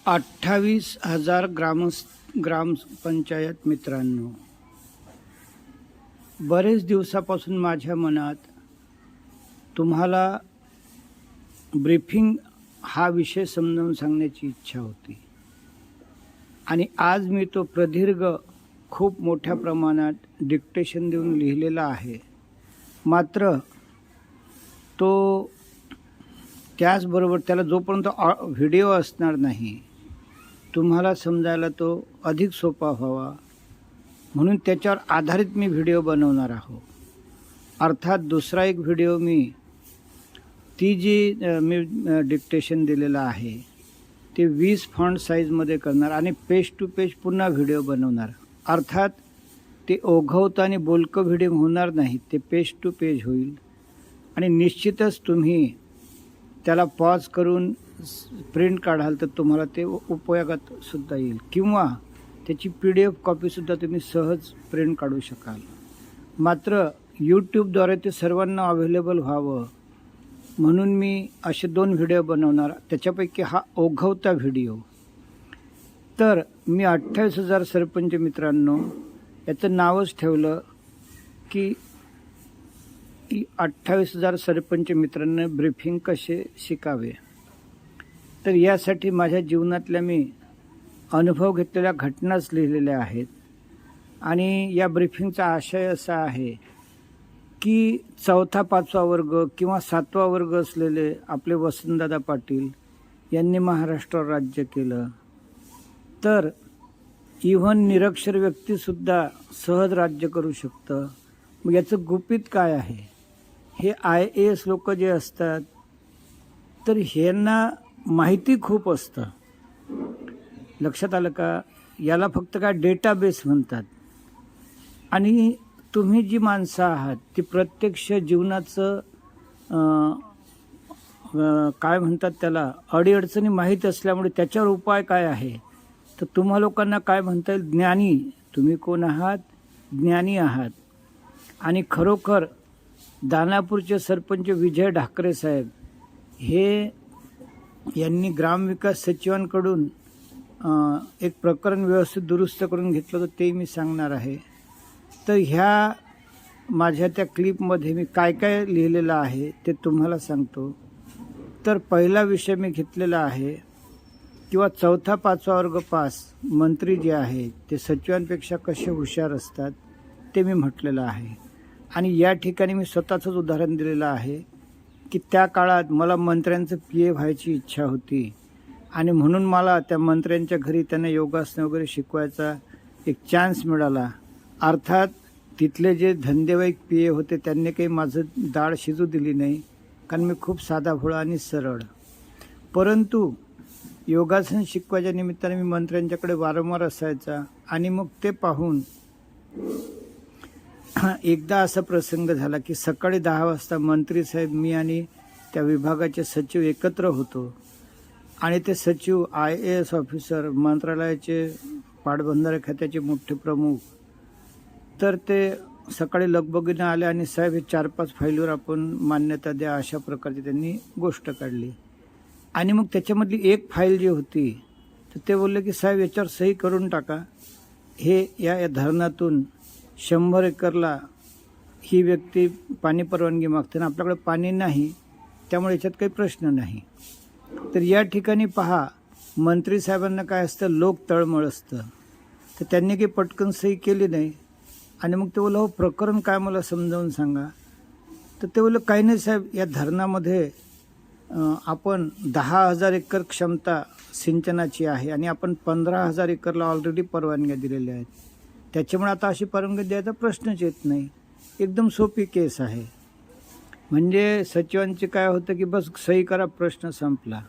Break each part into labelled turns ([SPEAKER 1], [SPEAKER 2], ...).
[SPEAKER 1] 28,000 ग्रामपंचायत मित्रांनो, बरेच दिवसापासून माझ्या मनात तुम्हाला ब्रीफिंग हा विषय समजावून सांगण्याची इच्छा होती आणि आज मी तो प्रदीर्घ खूप मोठ्या प्रमाणात डिक्टेशन देऊन लिहिलेला आहे. मात्र तो त्याचबरोबर त्याला जोपर्यंत व्हिडिओ असणार नाही तुम्हाला समजायला तो अधिक सोपा व्हावा म्हणून त्याच्यावर आधारित मी व्हिडिओ बनवणार आहो. अर्थात दुसरा एक व्हिडिओ मी डिक्टेशन दिलेला आहे ते 20 फॉन्ट साईजमध्ये करणार आणि पेज टू पेज पुन्हा व्हिडिओ बनवणार. अर्थात ते ओघवतं आणि बोलकं व्हिडिओ होणार नाही, ते पेज टू पेज होईल आणि निश्चितच तुम्ही त्याला पॉज करून प्रिंट काढाल तर तुम्हाला ते उपयोगात सुद्धा येईल किंवा त्याची PDF कॉपीसुद्धा तुम्ही सहज प्रिंट काढू शकाल. मात्र यूट्यूबद्वारे ते सर्वांना अवेलेबल व्हावं म्हणून मी असे 2 व्हिडिओ बनवणार. त्याच्यापैकी हा ओघवता व्हिडिओ. तर मी 28,000 सरपंच मित्रांनो याचं नावच ठेवलं की 28,000 सरपंच मित्रांना ब्रीफिंग कसे शिकावे. तर यासाठी माझ्या जीवनातल्या मी अनुभव घेतलेल्या घटनाच लिहिलेल्या आहेत आणि या ब्रीफिंगचा आशय असा आहे की 4था 5वा वर्ग किंवा 7वा वर्ग असलेले आपले वसंतदादा पाटील यांनी महाराष्ट्रावर राज्य केलं तर इव्हन निरक्षर व्यक्तीसुद्धा सहज राज्य करू शकतं. मग याचं गुपित काय आहे? हे IAS लोक जे असतात तर ह्यांना माहिती खूप असतं. लक्षात आलं का? याला फक्त काय डेटाबेस म्हणतात. आणि तुम्ही जी माणसं आहात ती प्रत्यक्ष जीवनाचं काय म्हणतात त्याला अडीअडचणी माहीत असल्यामुळे त्याच्यावर उपाय काय आहे तर तुम्हा लोकांना काय म्हणता येईल, ज्ञानी. तुम्ही कोण आहात? ज्ञानी आहात. आणि खरोखर दानापूरचे सरपंच विजय ढाकरे साहेब हे यांनी ग्रामविकास सचिवांकडून एक प्रकरण व्यवस्थित दुरुस्त करून घेतलं होतं, ते मी सांगणार आहे. तर ह्या माझ्या त्या क्लिपमध्ये मी काय काय लिहिलेलं आहे ते तुम्हाला सांगतो. तर पहिला विषय मी घेतलेला आहे किंवा 4था 5वा वर्ग पास मंत्री जे आहे ते सचिवांपेक्षा कसे हुशार असतात ते मी म्हटलेलं आहे. आणि या ठिकाणी मी स्वतःचंच उदाहरण दिलेलं आहे की त्या काळात मला मंत्र्यांचं PA व्हायची इच्छा होती आणि म्हणून मला त्या मंत्र्यांच्या घरी त्यांना योगासनं वगैरे शिकवायचा एक चान्स मिळाला. अर्थात तिथले जे धंदेवाईक PA होते त्यांनी काही माझं डाळ शिजू दिली नाही कारण मी खूप साधाभोळा आणि सरळ. परंतु योगासन शिकवायच्या निमित्ताने मी मंत्र्यांच्याकडे वारंवार असायचा आणि मग ते पाहून एकदा असा प्रसंग झाला की सकाळी 10 वाजता मंत्री साहेब, मी आणि त्या विभागाचे सचिव एकत्र होतो आणि ते सचिव IAS ऑफिसर, मंत्रालयाचे पाटबंधारे खात्याचे मोठे प्रमुख, तर ते सकाळी लगबगीनं आले आणि साहेब हे 4-5 फाईलवर आपण मान्यता द्या अशा प्रकारची त्यांनी गोष्ट काढली. आणि मग त्याच्यामधली एक फाईल जी होती तर ते बोलले की साहेब याच्यावर सही करून टाका, हे या धरणातून 100 एकरला ही व्यक्ती पाणी परवानगी मागते आणि आपल्याकडे पाणी नाही त्यामुळे याच्यात काही प्रश्न नाही. तर या ठिकाणी पहा, मंत्री साहेबांना काय असतं, लोक तळमळ असतं. तर त्यांनी काही पटकन सही केली नाही आणि मग ते बोललं हो प्रकरण काय मला समजावून सांगा. तर ते बोललं काही नाही साहेब, या धरणामध्ये आपण 10,000 एकर क्षमता सिंचनाची आहे आणि आपण 15,000 एकरला ऑलरेडी परवानग्या दिलेल्या आहेत. त्याच्यामुळे आता अशी परवानगी द्यायचा प्रश्नच येत नाही. एकदम सोपी केस आहे. म्हणजे सचिवांचे काय होतं की बस सही करा, प्रश्न संपला.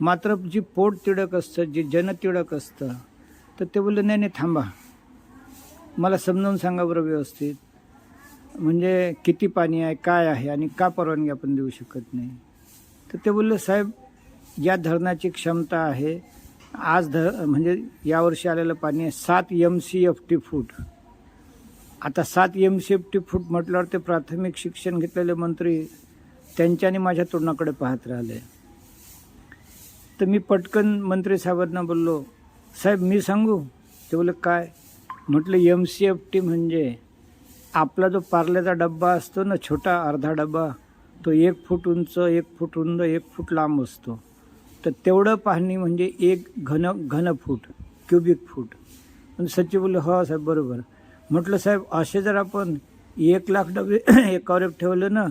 [SPEAKER 1] मात्र जी पोट तिडक असतं, जे जनतिडक असतं, तर ते बोलले नाही नाही थांबा, मला समजावून सांगा बरं व्यवस्थित, म्हणजे किती पाणी आहे, काय आहे आणि का परवानगी आपण देऊ शकत नाही. तर ते बोलले साहेब या धरणाची क्षमता आहे म्हणजे यावर्षी आलेलं पाणी आहे 7 MCFT फूट. आता 7 MCFT फूट म्हटल्यावर ते प्राथमिक शिक्षण घेतलेले मंत्री त्यांच्याने माझ्या तोंडाकडे पाहत राहिले. तर मी पटकन मंत्री साहेबांना बोललो, साहेब मी सांगू? ते बोलले काय? म्हटलं MCFT म्हणजे आपला जो पार्ल्याचा डब्बा असतो ना, छोटा अर्धा डब्बा, तो 1 फूट उंच, 1 फूट रुंद, 1 फूट लांब असतो. तर तेवढं पाणी म्हणजे 1 घन फूट, क्युबिक फूट. पण सचिव बोलले हो साहेब बरोबर. म्हटलं साहेब असे जर आपण 1,00,000 डबे एकावर एक ठेवले ना,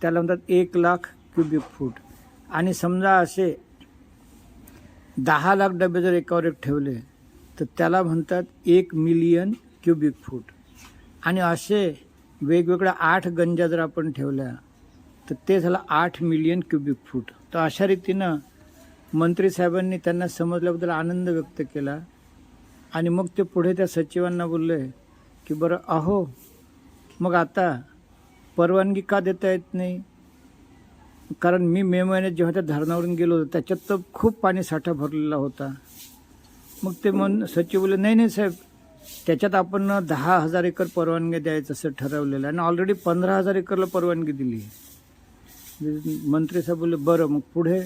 [SPEAKER 1] त्याला म्हणतात 1,00,000 क्युबिक फूट. आणि समजा असे 10,00,000 डबे जर एकावर एक ठेवले तर त्याला म्हणतात 1,000,000 क्युबिक फूट. आणि असे वेगवेगळ्या 8 गंजा जर आपण ठेवल्या तर ते झालं 8,000,000 क्युबिक फूट. तर अशा रीतीनं मंत्री साहेबांनी त्यांना समजल्याबद्दल आनंद व्यक्त केला. आणि मग ते पुढे त्या सचिवांना बोलले की बरं अहो मग आता परवानगी का देता येत नाही? कारण मी मे महिन्यात जेव्हा त्या धरणावरून गेलो होतो त्याच्यात तर खूप पाणी साठा भरलेला होता. मग ते सचिव बोलले नाही नाही साहेब, त्याच्यात आपण 10,000 एकर परवानगी द्यायचं असं ठरवलेलं आहे आणि ऑलरेडी 15,000 एकरला परवानगी दिली. मंत्री साहेब बोलले बरं मग पुढे?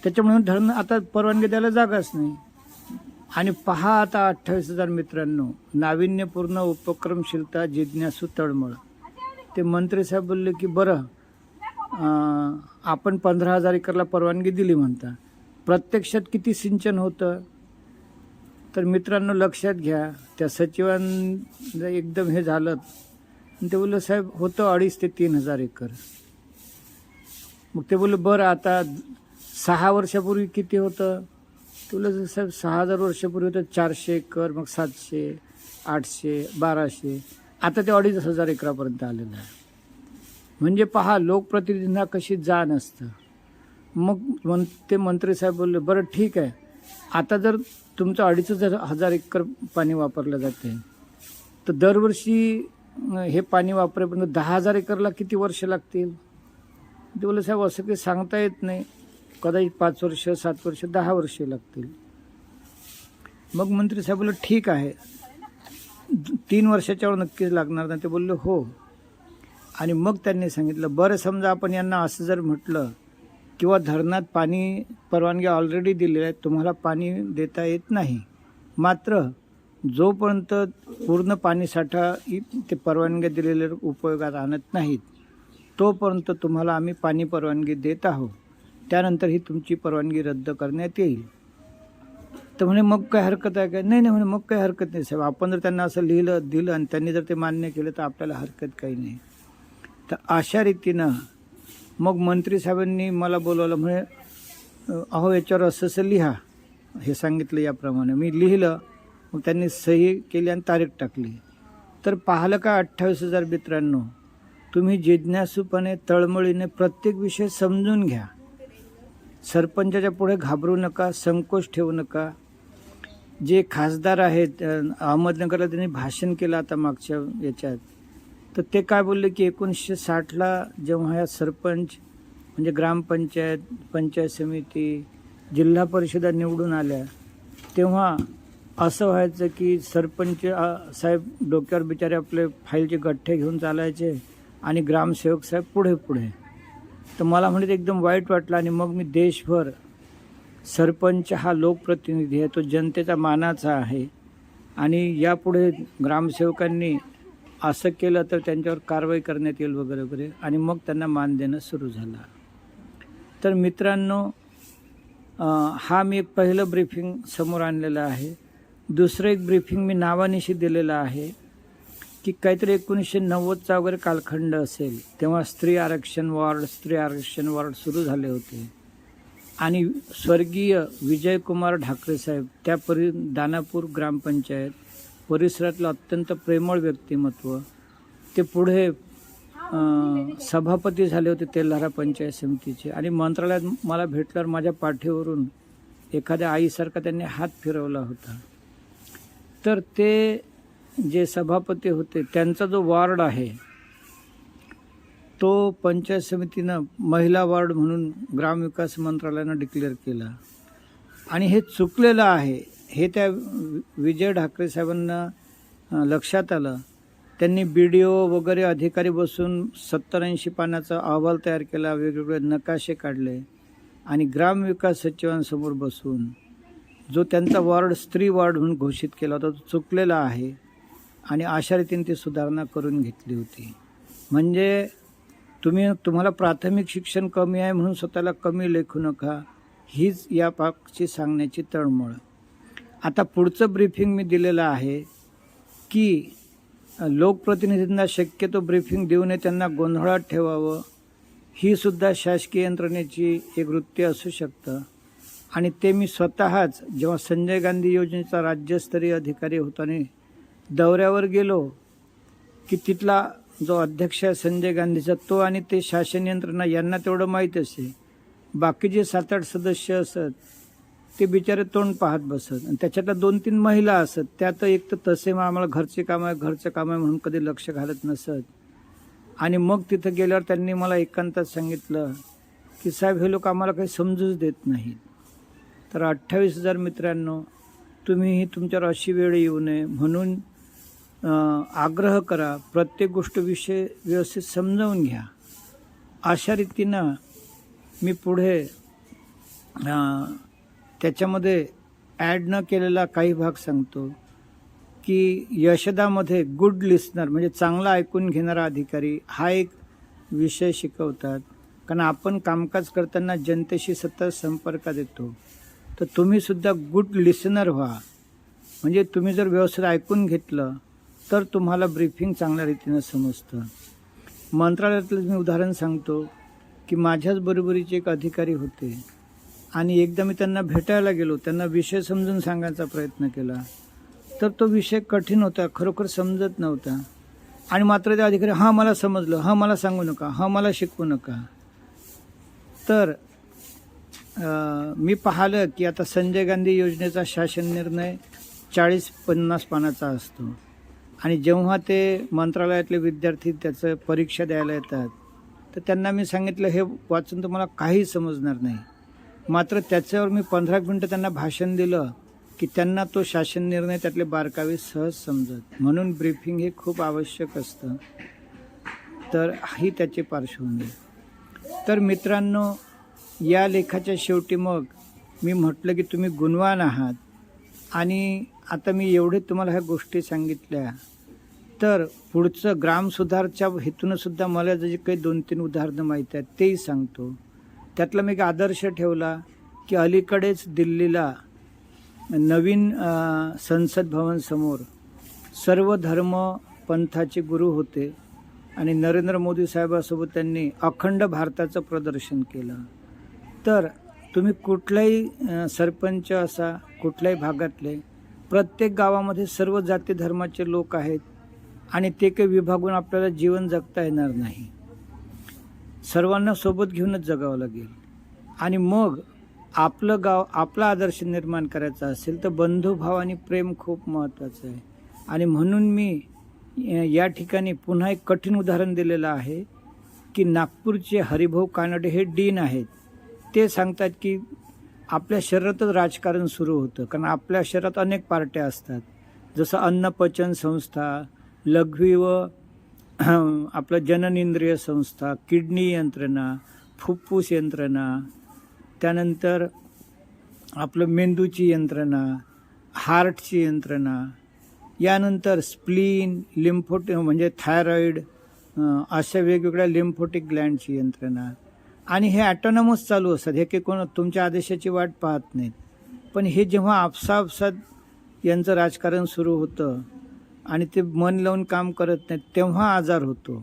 [SPEAKER 1] त्याच्यामुळे धरण आता परवानगी द्यायला जागाच नाही. आणि पहा आता 28,000 मित्रांनो, नाविन्यपूर्ण उपक्रमशीलता, जिज्ञासू, तळमळ. ते मंत्री साहेब बोलले की बरं आपण 15,000 एकरला परवानगी दिली म्हणता, प्रत्यक्षात किती सिंचन होतं? तर मित्रांनो लक्षात घ्या, त्या सचिवांना एकदम हे झालं. ते बोलले साहेब होतं 2,500 ते 3,000 एकर. मग ते बोलले बरं आता 6 वर्षापूर्वी किती होतं? ते बोलले साहेब 6,000 वर्षापूर्वी होतं 400 एकर, मग 700, 800, 1200, आता ते 2,500 एकरापर्यंत आलेलं आहे. म्हणजे पहा लोकप्रतिनिधींना कशी जाण असतं. मग ते मंत्री साहेब बोलले बरं ठीक आहे, आता जर तुमचं 2,500 एकर पाणी वापरलं जाते तर दरवर्षी हे पाणी वापरेपर्यंत 10,000 एकरला किती वर्ष लागतील? ते बोलले साहेब असं काही सांगता येत नाही, कदाचित 5 वर्ष, 7 वर्ष, 10 वर्षे लागतील. मग मंत्री साहेब बोलले ठीक आहे, 3 वर्षाच्यावर नक्कीच लागणार ना? ते बोलले हो. आणि मग त्यांनी सांगितलं बरं समजा आपण यांना असं जर म्हटलं किंवा धरणात पाणी परवानगी ऑलरेडी दिलेली आहे, तुम्हाला पाणी देता येत नाही, मात्र जोपर्यंत पूर्ण पाणीसाठा ते परवानगी दिलेल्या उपयोगात आणत नाहीत तोपर्यंत तुम्हाला आम्ही पाणी परवानगी देत आहोत, त्यानंतर ही तुमची परवानगी रद्द करण्यात येईल. तर म्हणे मग काय हरकत आहे काय? नाही नाही म्हणे मग काही हरकत नाही साहेब, आपण जर त्यांना असं दिलं आणि त्यांनी जर ते मान्य केलं तर आपल्याला हरकत काही नाही. तर अशा रीतीनं मग मंत्री साहेबांनी मला बोलवलं. म्हणे अहो याच्यावर असं लिहा, हे सांगितलं याप्रमाणे. मी लिहिलं, मग त्यांनी सही केली आणि तारीख टाकली. तर पाहिलं का 28,000 मित्रांनो, तुम्ही जिज्ञासूपणे तळमळीने प्रत्येक विषय समजून घ्या. सरपंचाच्या पुढे घाबरू नका, संकोच ठेवू नका. जे खासदार आहेत अहमदनगरला त्यांनी भाषण केलं आता मागच्या याच्यात, तर ते काय बोलले की 1960ला जेव्हा या सरपंच म्हणजे ग्रामपंचायत, पंचायत समिती, जिल्हा परिषदा निवडून आल्या तेव्हा असं व्हायचं की सरपंच साहेब डोक्यावर बिचारे आपले फाईलचे गठ्ठे घेऊन चालायचे आणि ग्रामसेवक साहेब पुढे पुढे. तर मला म्हणजे एकदम वाईट वाटलं. आणि मग मी देशभर सरपंच हा लोकप्रतिनिधी आहे, तो जनतेचा मानाचा आहे आणि यापुढे ग्रामसेवकांनी असं केलं तर त्यांच्यावर कारवाई करण्यात येईल वगैरे वगैरे. आणि मग त्यांना मान देणं सुरू झालं. तर मित्रांनो हा मी एक पहिलं ब्रीफिंग समोर आणलेलं आहे. दुसरं एक ब्रीफिंग मी नावानिशी दिलेलं आहे की काहीतरी 1990चा वगैरे कालखंड असेल, तेव्हा स्त्री आरक्षण वॉर्ड सुरू झाले होते. आणि स्वर्गीय विजयकुमार ढाकरे साहेब त्या दानापूर ग्रामपंचायत परिसरातलं अत्यंत प्रेमळ व्यक्तिमत्व, ते पुढे सभापती झाले होते तेल्हारा पंचायत समितीचे. आणि मंत्रालयात मला भेटल्यावर माझ्या पाठीवरून एखाद्या आईसारखा त्यांनी हात फिरवला होता. तर ते जे सभापती होते त्यांचा जो वॉर्ड आहे तो पंचायत समितीनं महिला वॉर्ड म्हणून ग्रामविकास मंत्रालयानं डिक्लेअर केला. आणि हे चुकलेलं आहे हे त्या विजय ढाकरे साहेबांना लक्षात आलं. त्यांनी BDO वगैरे अधिकारी बसून 70-80 पानाचा अहवाल तयार केला, वेगवेगळे नकाशे काढले आणि ग्रामविकास सचिवांसमोर बसून जो त्यांचा वॉर्ड स्त्री वॉर्ड म्हणून घोषित केला होता तो चुकलेला आहे आणि अशा रीतीने ती सुधारणा करून घेतली होती. म्हणजे तुम्हाला प्राथमिक शिक्षण कमी आहे म्हणून स्वतःला कमी लेखू नका, हीच या पाठची सांगण्याची तळमळ. आता पुढचं ब्रीफिंग मी दिलेलं आहे की लोकप्रतिनिधींना शक्यतो ब्रीफिंग देऊ नये, त्यांना गोंधळात ठेवावं, ही सुद्धा शासकीय यंत्रणेची एक वृत्ती असू शकतं. आणि ते मी स्वतःच जेव्हा संजय गांधी योजनेचा राज्यस्तरीय अधिकारी होताना दौऱ्यावर गेलो की तिथला जो अध्यक्ष आहे संजय गांधीचा तो आणि ते शासन यंत्रणा यांना तेवढं माहीत असे, बाकी जे 7-8 सदस्य असत ते बिचारे तोंड पाहत बसत आणि त्याच्यातल्या 2-3 महिला असत, त्यात एक तर तसे आम्हाला घरचे काम आहे म्हणून कधी लक्ष घालत नसत. आणि मग तिथं गेल्यावर त्यांनी मला एकांतात सांगितलं की साहेब हे लोक आम्हाला काही समजूच देत नाहीत. तर 28,000 मित्रांनो, तुम्हीही तुमच्यावर अशी वेळ येऊ नये म्हणून आग्रह करा, प्रत्येक गोष्ट विषय व्यवस्थित समजावून घ्या. अशा रीतीनं मी पुढे त्याच्यामध्ये ॲड न केलेला काही भाग सांगतो की यशदामध्ये गुड लिस्नर म्हणजे चांगला ऐकून घेणारा अधिकारी हा एक विषय शिकवतात. कारण आपण कामकाज करताना जनतेशी सतत संपर्कात येतो, तर तुम्हीसुद्धा गुड लिसनर व्हा. म्हणजे तुम्ही जर व्यवस्थित ऐकून घेतलं तर तुम्हाला ब्रीफिंग चांगल्या रीतीनं समजतं. मंत्रालयातलं मी उदाहरण सांगतो की माझ्याच बरोबरीचे एक अधिकारी होते आणि एकदा मी त्यांना भेटायला गेलो, त्यांना विषय समजून सांगायचा प्रयत्न केला, तर तो विषय कठीण होता, खरोखर समजत नव्हता. आणि मात्र ते अधिकारी हां मला समजलं, हां मला सांगू नका, हां मला शिकवू नका. तर मी पाहिलं की आता संजय गांधी योजनेचा शासन निर्णय 40-50 पानाचा असतो आणि जेव्हा ते मंत्रालयातले विद्यार्थी त्याचं परीक्षा द्यायला येतात तर त्यांना मी सांगितलं हे वाचून तुम्हाला काही समजणार नाही. मात्र त्याच्यावर मी 15 मिनटं त्यांना भाषण दिलं की त्यांना तो शासन निर्णय त्यातले बारकावे सहज समजत. म्हणून ब्रीफिंग हे खूप आवश्यक असतं. तर ही त्याची पार्श्वभूमी. तर मित्रांनो, या लेखाच्या शेवटी मग मी म्हटलं की तुम्ही गुणवान आहात आणि आता मी एवढे तुम्हाला ह्या गोष्टी सांगितल्या, तर पुढचं ग्रामसुधारच्या हेतूनसुद्धा मला जे काही 2-3 उदाहरणं माहीत आहेत तेही सांगतो. त्यातला मी एक आदर्श ठेवला की अलीकडेच दिल्लीला नवीन संसद भवन समोर सर्व धर्म पंथाचे गुरु होते आणि नरेंद्र मोदी साहेबांसोबत त्यांनी अखंड भारताचं प्रदर्शन केलं. तर तुम्ही कुठलाही सरपंच असा, कुठल्याही भागातले, प्रत्येक गावामध्ये सर्व जाती धर्माचे लोक आहेत आणि ते काही विभागून आपल्याला जीवन जगता येणार नाही. सर्वांना सोबत घेऊनच जगावं लागेल. आणि मग आपलं गाव, आपला आदर्श निर्माण करायचा असेल तर बंधुभाव आणि प्रेम खूप महत्त्वाचं आहे. आणि म्हणून मी या ठिकाणी पुन्हा एक कठीण उदाहरण दिलेलं आहे की नागपूरचे हरिभाऊ कानडे हे डीन आहेत. ते सांगतात की आपल्या शरीरातच राजकारण सुरू होतं, कारण आपल्या शरीरात अनेक पार्ट्या असतात, जसं अन्नपचन संस्था, लघवी व आपलं जननेंद्रिय संस्था, किडनी यंत्रणा, फुफ्फुस यंत्रणा, त्यानंतर आपलं मेंदूची यंत्रणा, हार्टची यंत्रणा, यानंतर स्प्लीन, लिम्फोटिक म्हणजे थायरॉईड, अशा वेगवेगळ्या लिम्फोटिक ग्लँडची यंत्रणा. आणि हे ॲटोनॉमस चालू असतात, हे काही कोण तुमच्या आदेशाची वाट पाहत नाहीत. पण हे जेव्हा आपसात यांचं राजकारण सुरू होतं आणि ते मन लावून काम करत नाहीत तेव्हा आजार होतो.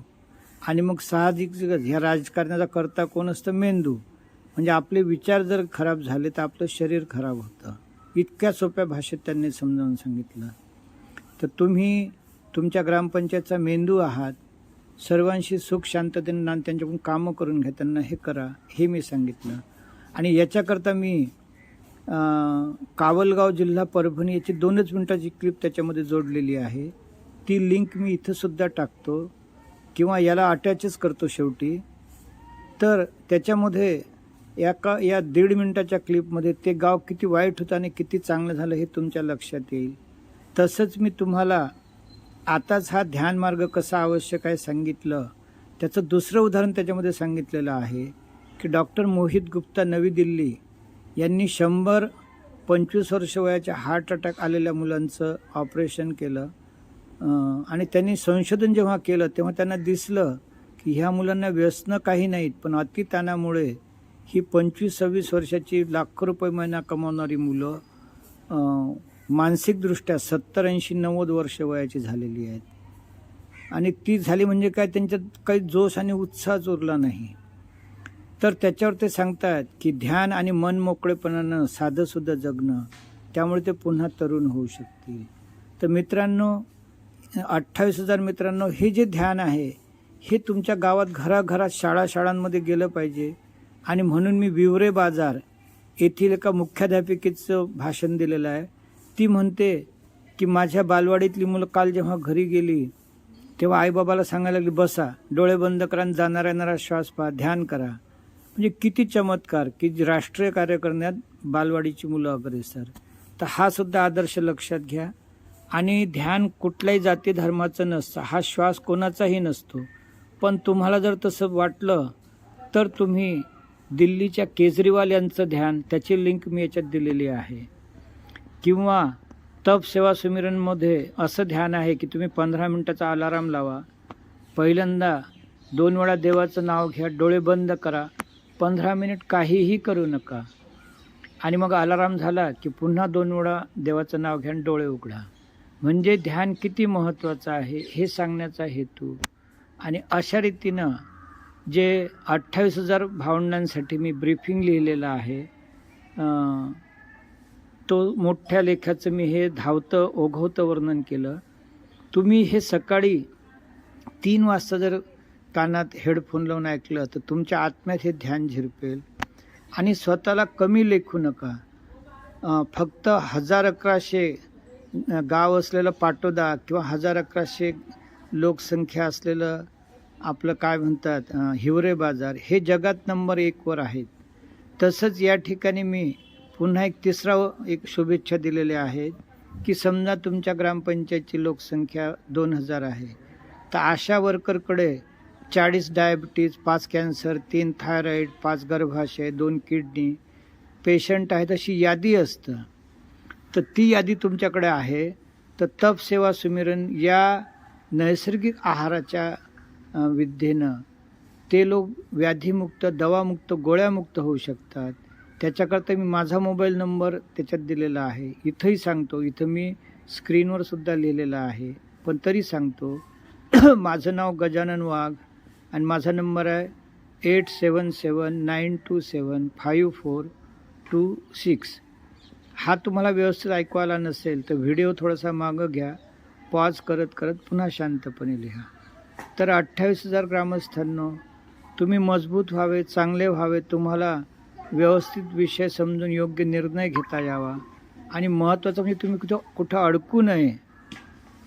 [SPEAKER 1] आणि मग साहजिकच ह्या राजकारणाचा करता कोण असतं? मेंदू. म्हणजे आपले विचार जर खराब झाले तर आपलं शरीर खराब होतं. इतक्या सोप्या भाषेत त्यांनी समजावून सांगितलं. तर तुम्ही तुमच्या ग्रामपंचायतचा मेंदू आहात, सर्वांशी सुख शांततेने त्यांच्याकडून कामं करून घ्या, त्यांना हे करा, हे मी सांगितलं. आणि याच्याकरता मी कावलगाव जिल्हा परभणी याची 2च मिनिटाची क्लिप त्याच्यामध्ये जोडलेली आहे. ती लिंक मी इथंसुद्धा टाकतो किंवा याला अटॅचच करतो शेवटी. तर त्याच्यामध्ये या 1.5 मिनिटाच्या क्लिपमध्ये ते गाव किती वाईट होतं आणि किती चांगलं झालं हे तुमच्या लक्षात येईल. तसंच मी तुम्हाला आताच हा ध्यान मार्ग कसा आवश्यक आहे सांगितलं. त्याचं दुसरं उदाहरण त्याच्यामध्ये सांगितलेलं आहे की डॉक्टर मोहित गुप्ता नवी दिल्ली यांनी 125 वर्ष वयाच्या हार्ट अटॅक आलेल्या मुलांचं ऑपरेशन केलं आणि त्यांनी संशोधन जेव्हा केलं तेव्हा त्यांना दिसलं की ह्या मुलांना व्यसनं काही नाहीत, पण अतिताणामुळे ही 25-26 वर्षाची लाखो रुपये महिना कमावणारी मुलं मानसिकदृष्ट्या 70-80-90 वर्ष वयाची झालेली आहेत. आणि ती झाली म्हणजे काय, त्यांच्यात काही जोश आणि उत्साहच उरला नाही. तर त्याच्यावर ते सांगतात की ध्यान आणि मन मोकळेपणानं साधंसुद्धा जगणं, त्यामुळे ते पुन्हा तरुण होऊ शकतील. तर मित्रांनो, 28,000 मित्रांनो, हे जे ध्यान आहे हे तुमच्या गावात घराघरात शाळांमध्ये गेलं पाहिजे. आणि म्हणून मी विवरे बाजार येथील एका मुख्याध्यापिकेचं भाषण दिलेलं आहे. ती म्हणते की माझ्या बालवाडीतली मुलं काल जेव्हा घरी गेली तेव्हा आईबाबाला सांगायला लागली, बसा, डोळे बंद करा, जाणारा येणारा श्वास पहा, ध्यान करा. म्हणजे किती चमत्कार की राष्ट्रीय कार्य करण्यात बालवाडीची मुलं अग्रेसर. तर हा सुद्धा आदर्श लक्षात घ्या. आणि ध्यान कुठल्याही जाती धर्माचं नसतं, हा श्वास कोणाचाही नसतो. पण तुम्हाला जर तसं वाटलं तर तुम्ही दिल्लीच्या केजरीवाल यांचं ध्यान, त्याची लिंक मी याच्यात दिलेली आहे. किंवा तप सेवा सुमिरनमध्ये असं ध्यान आहे की तुम्ही 15 मिनिटाचा अलाराम लावा. पहिल्यांदा 2 वेळा देवाचं नाव घ्या, डोळे बंद करा, 15 मिनिट काहीही करू नका. आणि मग अलाराम झाला की पुन्हा 2 वेळा देवाचं नाव घ्या आणि डोळे उघडा. म्हणजे ध्यान किती महत्त्वाचं आहे हे सांगण्याचा हेतू. आणि अशा रीतीनं जे 28,000 भावंडांसाठी मी ब्रीफिंग लिहिलेलं आहे, तो मोठ्या लेखाचं मी हे धावतं ओघवतं वर्णन केलं. तुम्ही हे सकाळी 3 वाजता जर कानात हेडफोन लावून ऐकलं तर तुमच्या आत्म्यात हे ध्यान झिरपेल. आणि स्वतःला कमी लेखू नका. फक्त 1100 गाव असलेलं पाटोदा किंवा 1100 लोकसंख्या असलेलं आपलं काय म्हणतात हिवरे बाजार हे जगात नंबर 1 वर आहेत. तसंच या ठिकाणी मी पुन्हा एक तिसरा शुभेच्छा दिलेल्या आहेत की समजा तुमच्या ग्रामपंचायतची लोकसंख्या 2000 आहे, तर आशा वर्करकडे 40 डायबिटीज, 5 कॅन्सर, 3 थायरॉईड, 5 गर्भाशय, 2 किडनी पेशंट आहेत अशी यादी असतं. तर ती यादी तुमच्याकडे आहे. तर तप सेवा सुमिरन या नैसर्गिक आहाराच्या विद्येनं ते लोक व्याधीमुक्त, दवामुक्त, गोळ्यामुक्त होऊ शकतात. त्याच्याकरता मी माझा मोबाईल नंबर त्याच्यात दिलेला आहे. इथंही सांगतो, इथं मी स्क्रीनवर सुद्धा लिहिलेलं आहे, पण तरी सांगतो. माझं नाव गजानन वाघ आणि माझा नंबर आहे 8779275426. हा तुम्हाला व्यवस्थित ऐकू आला नसेल तर व्हिडिओ थोडासा मागं घ्या, पॉज करत करत पुन्हा शांतपणे लिहा. तर 28,000 ग्रामस्थांनो, तुम्ही मजबूत व्हावे, चांगले व्हावे, तुम्हाला व्यवस्थित विषय समजून योग्य निर्णय घेता यावा. आणि महत्त्वाचं म्हणजे तुम्ही कुठं अडकू नये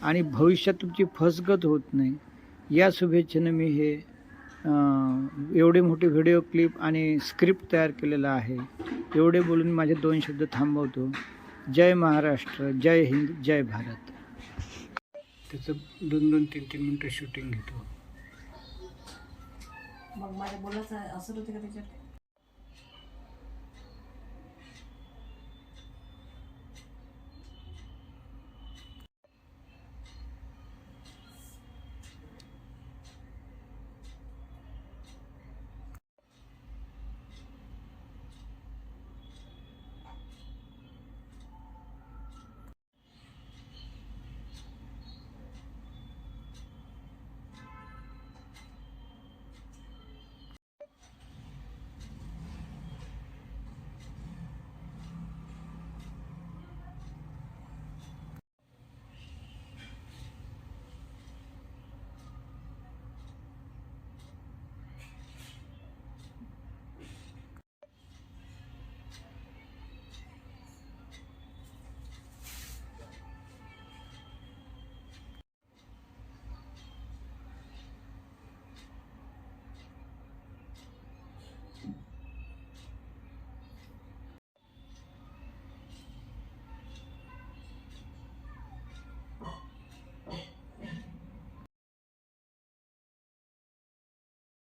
[SPEAKER 1] आणि भविष्यात तुमची फसगत होत नाही, या शुभेच्छेनं मी हे एवढी मोठी व्हिडिओ क्लिप आणि स्क्रिप्ट तयार केलेला आहे. एवढे बोलून माझे 2 शब्द थांबवतो. जय महाराष्ट्र, जय हिंद, जय भारत. त्याचं 2-2, 3-3 मिनटं शूटिंग घेतो.
[SPEAKER 2] मग माझ्या बोलायचं असं होतं का त्याच्यात?